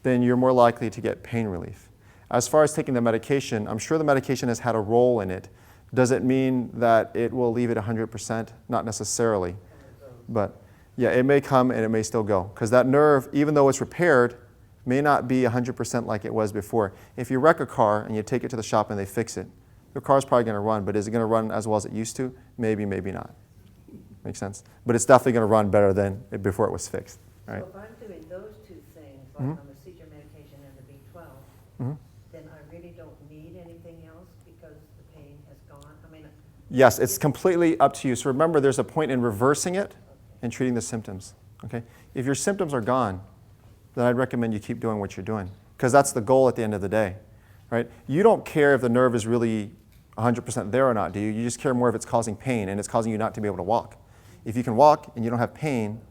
then you're more likely to get pain relief. As far as taking the medication, I'm sure the medication has had a role in it. Does it mean that it will leave it 100%? Not necessarily. But yeah, it may come and it may still go. Because that nerve, even though it's repaired, may not be 100% like it was before. If you wreck a car and you take it to the shop and they fix it, your car's probably going to run, but is it going to run as well as it used to? Maybe, maybe not. Makes sense? But it's definitely going to run better than before it was fixed. Right? So if I'm doing those two things, like on the seizure medication and the B12, then I really don't need anything else because the pain has gone? I mean, yes, it's completely up to you. So remember, there's a point in reversing it and treating the symptoms. Okay? If your symptoms are gone, then I'd recommend you keep doing what you're doing, because that's the goal at the end of the day. Right? You don't care if the nerve is really 100% there or not, do you? You just care more if it's causing pain and it's causing you not to be able to walk. If you can walk and you don't have pain,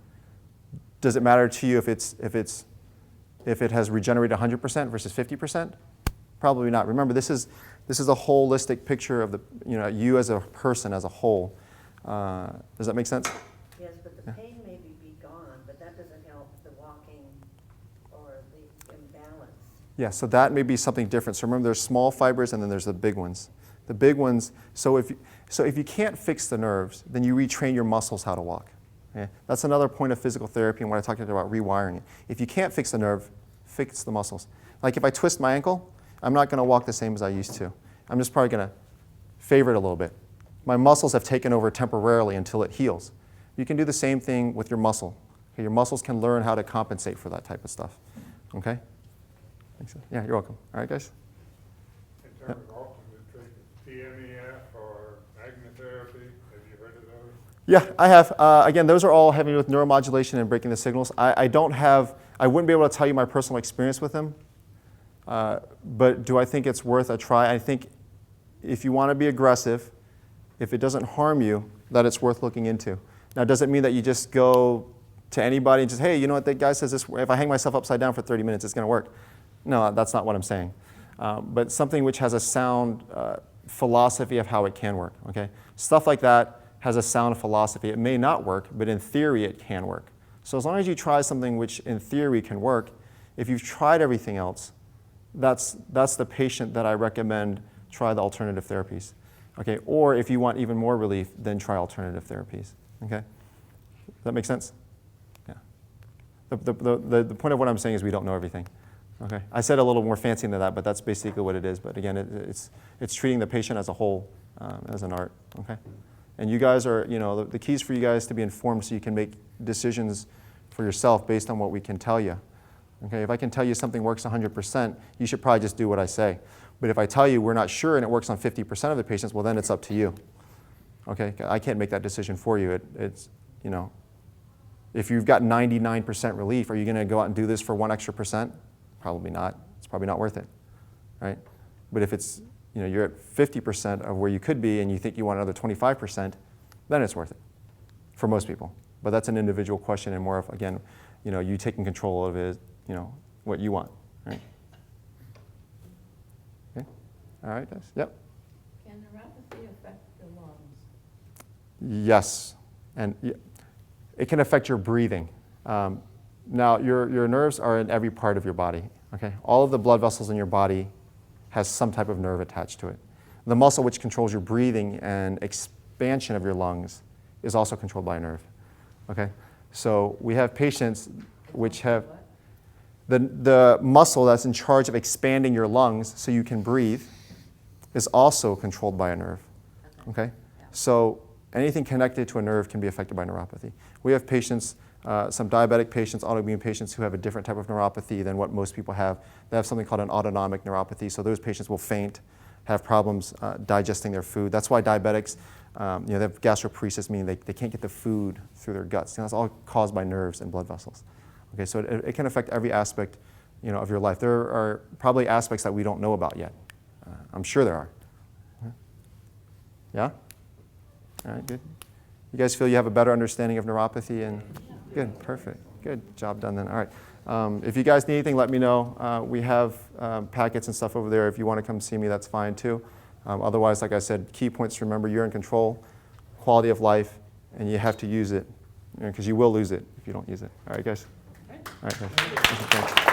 does it matter to you if it has regenerated 100% versus 50%? Probably not. Remember, this is a holistic picture of you as a person as a whole. Does that make sense? yes, but the pain may be gone, but that doesn't help the walking or the imbalance. Yeah, so that may be something different. So remember, there's small fibers and then there's the big ones. The big ones, so if you can't fix the nerves, then you retrain your muscles how to walk. Okay? That's another point of physical therapy and when I talked about rewiring it. If you can't fix the nerve, fix the muscles. Like if I twist my ankle, I'm not going to walk the same as I used to. I'm just probably going to favor it a little bit. My muscles have taken over temporarily until it heals. You can do the same thing with your muscle. Okay? Your muscles can learn how to compensate for that type of stuff. Okay? Yeah, you're welcome. All right, guys? In terms of alternate treatments, TMEF or magnetherapy, have you heard of those? Yeah, I have. Again, those are all having to do with neuromodulation and breaking the signals. I wouldn't be able to tell you my personal experience with them, but do I think it's worth a try? I think if you want to be aggressive, if it doesn't harm you, that it's worth looking into. Now, does it mean that you just go to anybody and just, hey, you know what, that guy says this, if I hang myself upside down for 30 minutes, it's going to work? No, that's not what I'm saying. But something which has a sound philosophy of how it can work, okay? Stuff like that has a sound philosophy. It may not work, but in theory it can work. So as long as you try something which in theory can work, if you've tried everything else, that's the patient that I recommend try the alternative therapies. Okay? Or if you want even more relief, then try alternative therapies. Okay? Does that make sense? Yeah. The point of what I'm saying is we don't know everything. Okay, I said a little more fancy than that, but that's basically what it is. But again, it's treating the patient as a whole, as an art. Okay, and you guys are, the keys for you guys to be informed so you can make decisions for yourself based on what we can tell you. Okay, if I can tell you something works 100%, you should probably just do what I say. But if I tell you we're not sure and it works on 50% of the patients, well then it's up to you. Okay, I can't make that decision for you. It's if you've got 99% relief, are you going to go out and do this for 1 extra percent? Probably not. It's probably not worth it, right? But if it's, you're at 50% of where you could be and you think you want another 25%, then it's worth it for most people. But that's an individual question and more of, again, you taking control of it, what you want, right? Okay, all right, guys, yep. Can neuropathy affect the lungs? Yes, and it can affect your breathing. Now, your nerves are in every part of your body, okay? All of the blood vessels in your body has some type of nerve attached to it. The muscle which controls your breathing and expansion of your lungs is also controlled by a nerve, okay? So we have patients which have the muscle that's in charge of expanding your lungs so you can breathe is also controlled by a nerve, okay? So anything connected to a nerve can be affected by neuropathy. We have patients, some diabetic patients, autoimmune patients who have a different type of neuropathy than what most people have. They have something called an autonomic neuropathy, so those patients will faint, have problems digesting their food. That's why diabetics, they have gastroparesis, meaning they can't get the food through their guts. That's all caused by nerves and blood vessels. Okay, so it can affect every aspect, of your life. There are probably aspects that we don't know about yet. I'm sure there are. Yeah? All right, good. You guys feel you have a better understanding of neuropathy? And good, perfect. Good job done then. All right. If you guys need anything, let me know. We have packets and stuff over there. If you want to come see me, that's fine too. Otherwise, like I said, key points to remember: you're in control, quality of life, and you have to use it, because you will lose it if you don't use it. All right, guys? All right, guys. Thanks.